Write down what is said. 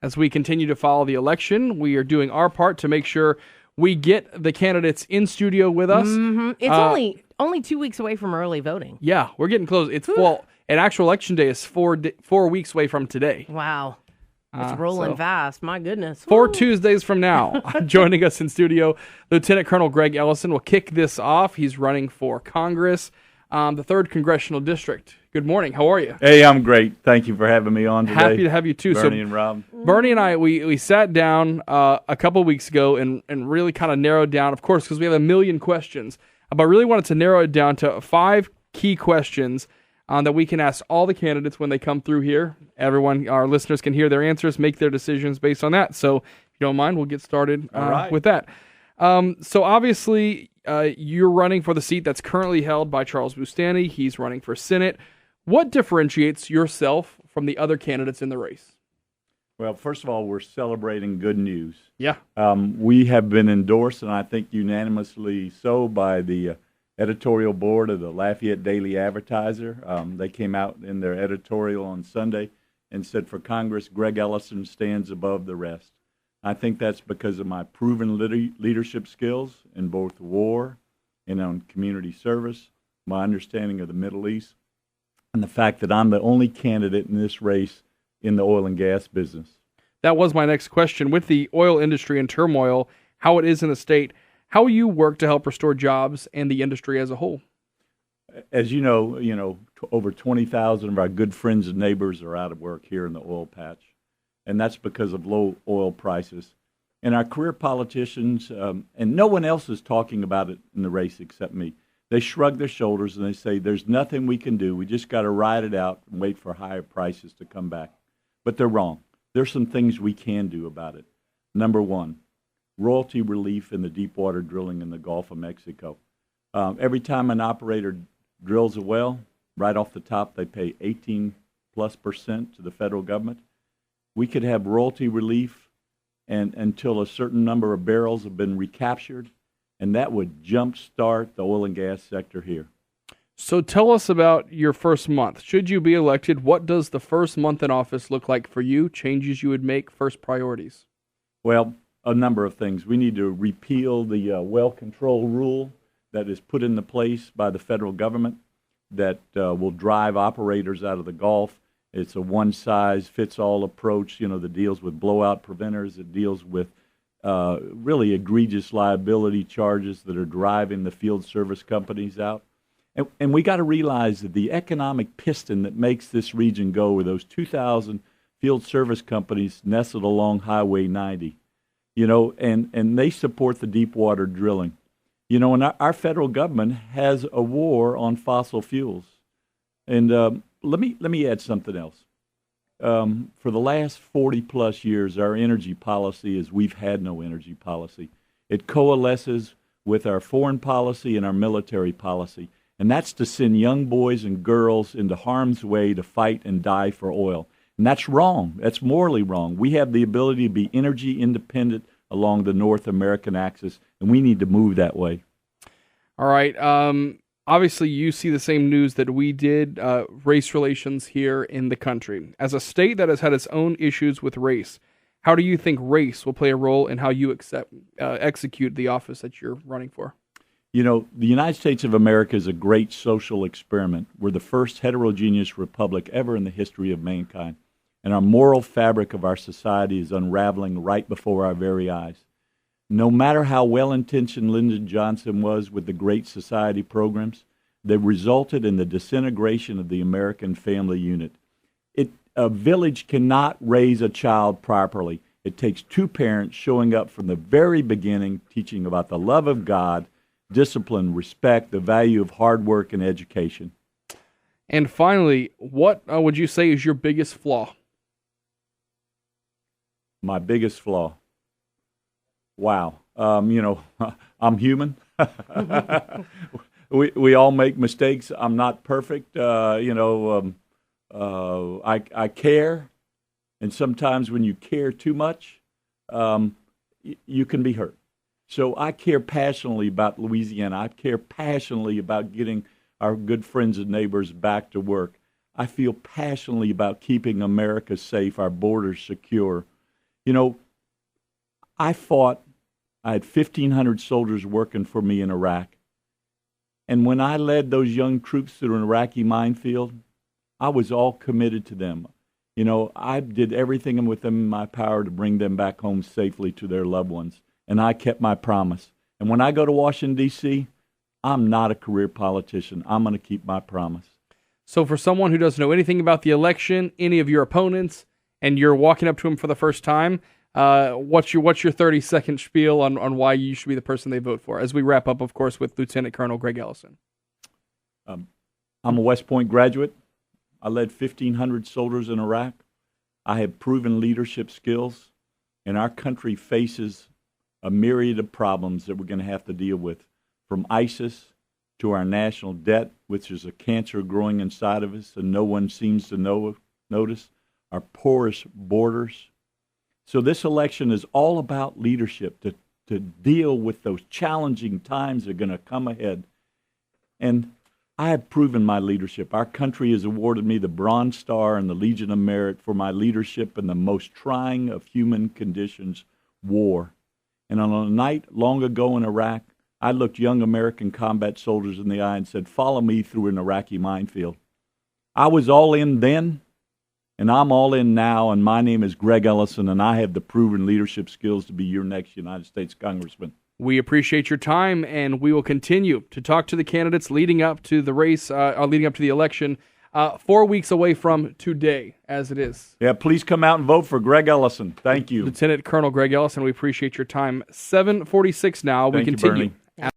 As we continue to follow the election, we are doing our part to make sure we get the candidates in studio with us. Mm-hmm. It's only 2 weeks away from early voting. Yeah, we're getting close. It's well, an actual election day is 4 weeks away from today. Wow. It's rolling fast. My goodness. 4 Tuesdays from now. Joining us in studio, Lieutenant Colonel Greg Ellison will kick this off. He's running for Congress, the 3rd Congressional District. Good morning. How are you? Hey, I'm great. Thank you for having me on today. Happy to have you too. Bernie and Rob. Bernie and I, we sat down a couple weeks ago and really kind of narrowed down, of course, because we have a million questions, but really wanted to narrow it down to 5 key questions that we can ask all the candidates when they come through here. Everyone, our listeners can hear their answers, make their decisions based on that. So if you don't mind, we'll get started with that. So obviously, you're running for the seat that's currently held by Charles Bustani. He's running for Senate. What differentiates yourself from the other candidates in the race? Well, first of all, we're celebrating good news. Yeah. We have been endorsed, and I think unanimously so, by the editorial board of the Lafayette Daily Advertiser. They came out in their editorial on Sunday and said, for Congress, Greg Ellison stands above the rest. I think that's because of my proven leadership skills in both war and on community service, my understanding of the Middle East, and the fact that I'm the only candidate in this race in the oil and gas business. That was my next question. With the oil industry in turmoil, how it is in the state, how will you work to help restore jobs and the industry as a whole? As you know, over 20,000 of our good friends and neighbors are out of work here in the oil patch, and that's because of low oil prices. And our career politicians, and no one else is talking about it in the race except me, they shrug their shoulders and they say, there's nothing we can do. We just got to ride it out and wait for higher prices to come back. But they're wrong. There's some things we can do about it. Number one, royalty relief in the deep water drilling in the Gulf of Mexico. Every time an operator drills a well, right off the top, they pay 18+% to the federal government. We could have royalty relief and until a certain number of barrels have been recaptured, and that would jumpstart the oil and gas sector here. So tell us about your first month. Should you be elected, what does the first month in office look like for you? Changes you would make, first priorities? Well, a number of things. We need to repeal the well control rule that is put into place by the federal government that will drive operators out of the Gulf. It's a one-size-fits-all approach, that deals with blowout preventers. It deals with really egregious liability charges that are driving the field service companies out. And we got to realize that the economic piston that makes this region go are those 2,000 field service companies nestled along Highway 90, and they support the deep water drilling. And our federal government has a war on fossil fuels. And let me add something else. For the last 40-plus years, our energy policy is we've had no energy policy. It coalesces with our foreign policy and our military policy, and that's to send young boys and girls into harm's way to fight and die for oil. And that's wrong. That's morally wrong. We have the ability to be energy independent along the North American axis, and we need to move that way. All right. Obviously, you see the same news that we did, race relations here in the country. As a state that has had its own issues with race, how do you think race will play a role in how you execute the office that you're running for? The United States of America is a great social experiment. We're the first heterogeneous republic ever in the history of mankind, and our moral fabric of our society is unraveling right before our very eyes. No matter how well-intentioned Lyndon Johnson was with the Great Society programs, they resulted in the disintegration of the American family unit. A village cannot raise a child properly. It takes two parents showing up from the very beginning, teaching about the love of God, discipline, respect, the value of hard work and education. And finally, what would you say is your biggest flaw? My biggest flaw? Wow. I'm human. we all make mistakes. I'm not perfect. I care, and sometimes when you care too much, you can be hurt. So I care passionately about Louisiana. I care passionately about getting our good friends and neighbors back to work. I feel passionately about keeping America safe, our borders secure. You know, I fought. I had 1,500 soldiers working for me in Iraq. And when I led those young troops through an Iraqi minefield, I was all committed to them. You know, I did everything within my power to bring them back home safely to their loved ones. And I kept my promise. And when I go to Washington, D.C., I'm not a career politician. I'm going to keep my promise. So for someone who doesn't know anything about the election, any of your opponents, and you're walking up to them for the first time, what's your 30-second spiel on why you should be the person they vote for? As we wrap up, of course, with Lieutenant Colonel Greg Ellison. I'm a West Point graduate. I led 1,500 soldiers in Iraq. I have proven leadership skills, and our country faces a myriad of problems that we're going to have to deal with, from ISIS to our national debt, which is a cancer growing inside of us and no one seems to notice, our porous borders. So this election is all about leadership to deal with those challenging times that are going to come ahead. And I have proven my leadership. Our country has awarded me the Bronze Star and the Legion of Merit for my leadership in the most trying of human conditions, war. And on a night long ago in Iraq, I looked young American combat soldiers in the eye and said, "Follow me through an Iraqi minefield." I was all in then, and I'm all in now, and my name is Greg Ellison, and I have the proven leadership skills to be your next United States Congressman. We appreciate your time, and we will continue to talk to the candidates leading up to the race, leading up to the election, 4 weeks away from today, as it is. Yeah, please come out and vote for Greg Ellison. Thank you. Lieutenant Colonel Greg Ellison, we appreciate your time. 7:46 now. We continue